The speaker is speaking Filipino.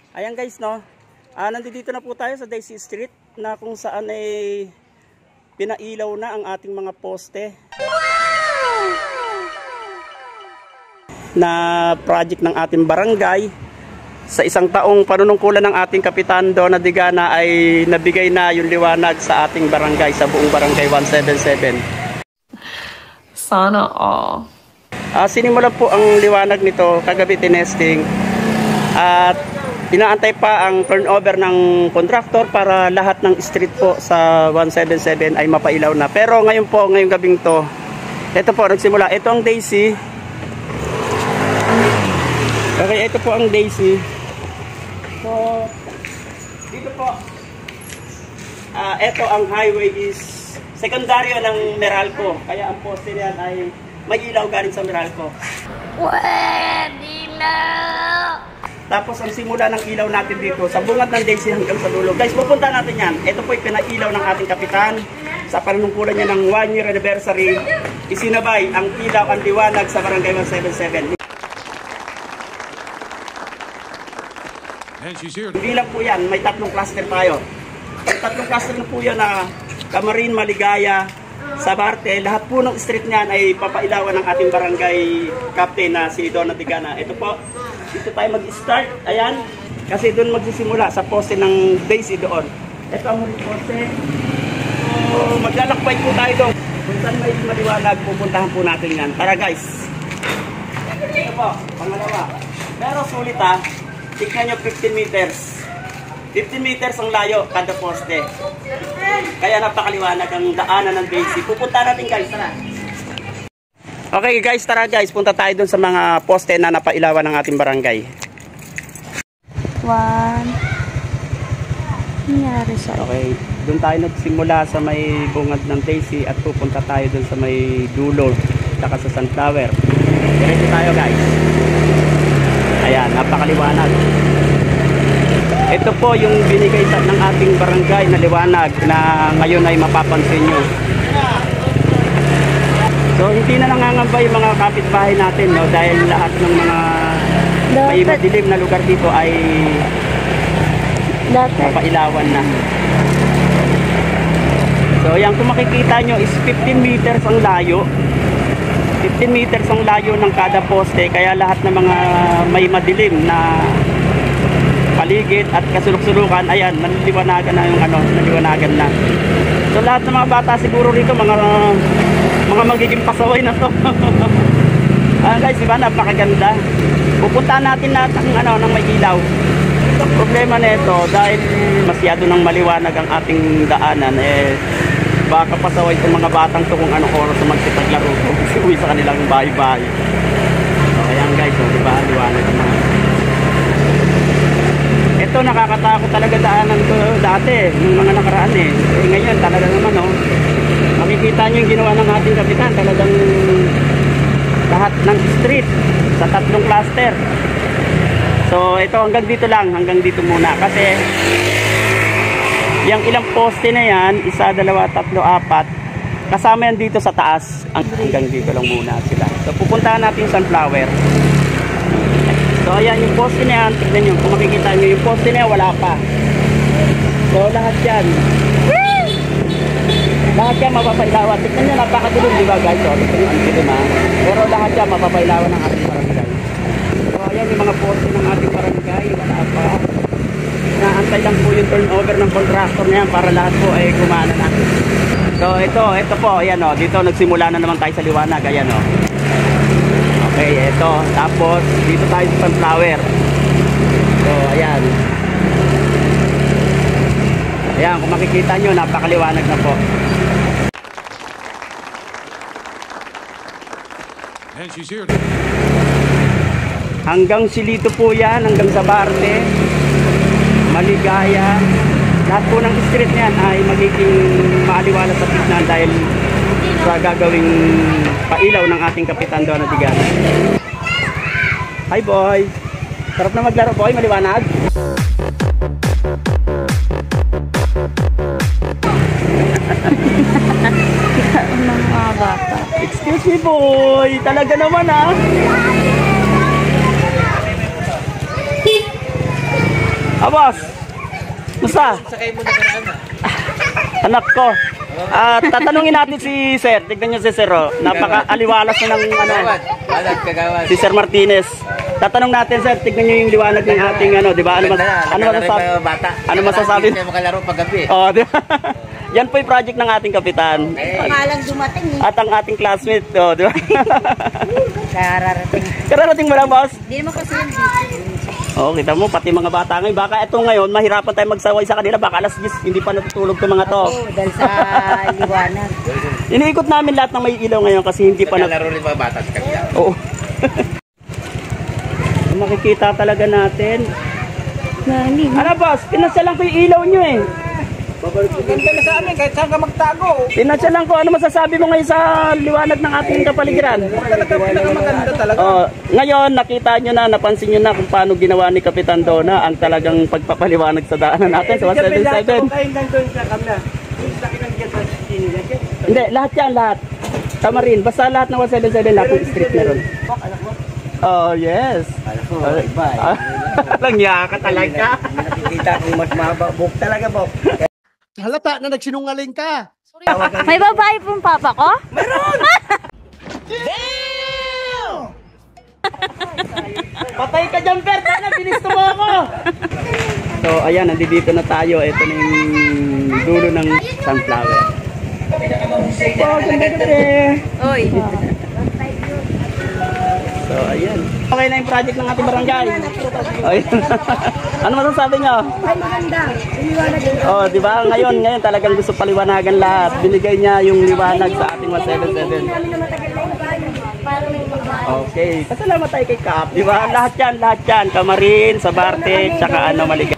Ayan guys, no. Nandito na po tayo sa Daisy Street na kung saan ay pinailaw na ang ating mga poste. Wow! Na project ng ating barangay. Sa isang taong panunungkulan ng ating Kapitan Donna Digana ay nabigay na yung liwanag sa ating barangay, sa buong barangay 177. Sana all. Sinimulan po ang liwanag nito kagabi tinesting at inaantay pa ang turnover ng contractor para lahat ng street po sa 177 ay mapailaw na. Pero ngayon po, ngayong gabing to, ito po nagsimula. Ito ang Daisy. Okay, ito po ang Daisy. So, dito po, ito ang highway is sekundaryo ng Meralco. Kaya ang poste niyan ay may ilaw galing sa Meralco. Tapos ang simula ng ilaw natin dito sa bungad ng Daisy hanggang sa dulo. Guys, pupunta natin yan. Ito po ay pinailaw ng ating kapitan sa panunungkulan niya ng 1-year anniversary. Isinabay ang ilaw, ang liwanag sa barangay 177. Hindi lang po yan, may tatlong cluster tayo. May tatlong cluster na po yan na Camarin, Maligaya, Sabarte. Lahat po ng street niyan ay papailawan ng ating barangay captain na si Donna Digana. Ito po. Dito tayo mag-start, ayan, kasi doon magsisimula sa poste ng Daisy doon. Ito ang huling poste. So, maglalakbay po tayo doon. Kung saan may maliwanag, pupuntahan po natin yan. Tara guys. Ito po, pangalawa. Pero sulit ha, tignan nyo 15 meters. 15 meters ang layo kada poste. Kaya napakaliwanag ang daanan ng Daisy. Pupunta natin guys, tara. Okay guys, tara guys, punta tayo dun sa mga poste na napailawan ng ating barangay. Okay, dun tayo nagsimula sa may bungad ng Daisy at pupunta tayo dun sa may dulo, saka sa Sunflower. Diretso tayo guys. Ayan, napakaliwanag. Ito po yung binigay ng ating barangay na liwanag na ngayon ay mapapansin nyo. So hindi na nangangamba yung mga kapitbahay natin, no, dahil lahat ng mga may madilim na lugar dito ay mapailawan na. So yan, kung makikita nyo is 15 meters ang layo. 15 meters ang layo ng kada poste, kaya lahat ng mga may madilim na paligid at kasulok-sulukan, ayan, naliwanagan na yung naliwanagan na. So lahat ng mga bata siguro rito, mga magiging pasaway na to. Guys, diba, napakaganda. Pupuntahan natin lahat ng may ilaw. Ang problema nito, dahil masyado nang maliwanag ang ating daanan, baka pasaway itong mga batang to kung anong oras na magsipaglaro ko. Uwi sa kanilang bahay-bahay. So, ayan guys, diba, liwanag na. Ito, nakakatakot talaga daanan ko dati, ng mga nakaraan ngayon, talaga naman, makikita nyo yung ginawa ng ating kapitan, talagang lahat ng street sa tatlong cluster. So ito, hanggang dito lang, hanggang dito muna, kasi yung ilang poste na yan, 1, 2, 3, 4, kasama yan dito sa taas. Hanggang dito lang muna sila. So pupuntahan natin yung Sunflower. So ayan yung poste na yan, tignan nyo, kung makikita nyo yung poste na yan, wala pa. So lahat yan, lahat yan mapapailawan. Tignan nyo, napakadulog, diba guys? So, tignan nyo, ang dilim ha. Pero lahat yan mapapailawan ng ating barangay. So, ayan yung mga poste ng ating barangay. Wala pa. Naantay lang po yung turnover ng contractor na yan para lahat po ay kumana na. So, ito po, ayan o. Dito, nagsimula na naman tayo sa liwanag. Ayan o. Okay, ito. Tapos, dito tayo sa Sunflower. So, ayan. Ayan, kung makikita nyo, napakaliwanag na po. Hanggang Silito po yan, hanggang Sabarte, Maligaya. Lahat po ng street niyan ay magiging maaliwala sa tignan dahil sa gagawing pailaw ng ating Kapitan Donna Digana. Hi boy! Sarap na maglaro boy, maliwanag? Excuse me boy, talaga naman ah. Boss. Musta? Sakay mo na karaan na. Anak ko. Tatanungin natin si Sir. Tignan niyo si Sir. Oh. Napaka-aliwalas na ng ano. Kagawad. Si Sir Martinez. Tatanong natin, Sir. Tignan niyo yung liwanag ng ating ano, di ba? Ano masasabi? Ano masasabi? Hindi makalaro paggabi. Oh, di ba? Yan po yung project ng ating kapitan. Pangalang dumating eh. At ang ating classmate, oh, di ba? Kararating. Kararating mo lang, boss. Hindi naman kasi yun. Oo, kita mo, pati mga bata ngayon. Baka ito ngayon, mahirapan tayo magsaway sa kanila. Baka alas 10, hindi pa natutulog itong mga to. Oo, dahil sa liwanag. Iniikot namin lahat ng may ilaw ngayon kasi hindi pa Nakalaro rin mga bata sa kanila. Oo. Makikita talaga natin. Ano, boss? Pinasyalan ko yung ilaw nyo eh. Ganda na sa amin, kahit saan ka magtago. Pinasyalan ko. Ano masasabi mo ngayon sa liwanag ng ating kapaligiran? Talaga pinakamaganda talaga. Oh, ngayon, nakita nyo na, napansin nyo na kung paano ginawa ni Kapitan Dona ang talagang pagpapaliwanag sa daanan natin sa 177. Hindi, lahat yan, lahat. Tama rin, basta lahat ng 177, lahat ng street meron. Oh, yes. Alang yaka talaga. Nakikita kong mas mababok talaga, Bob. Halata na nagsinungaling ka. May babae pong papa ko? Patay ka dyan, Bert! Sana, bilis mo ako! So, ayan, nandito na tayo. Ito na yung dulo ng sunflower. Oh, ganda-ganda. Oy. So, ayan. Okay na yung project ng ating barangay. Ayan. Ano masasabi nyo? Ay, maganda. Liwanag. Oh, di ba? Ngayon talagang gusto paliwanagan lahat. Binigay niya yung liwanag sa ating 177. Okay. Pasalamat tayo kay Kap. Di ba? Lahat yan. Kamarin, sa Bartek, tsaka ano, Maligay.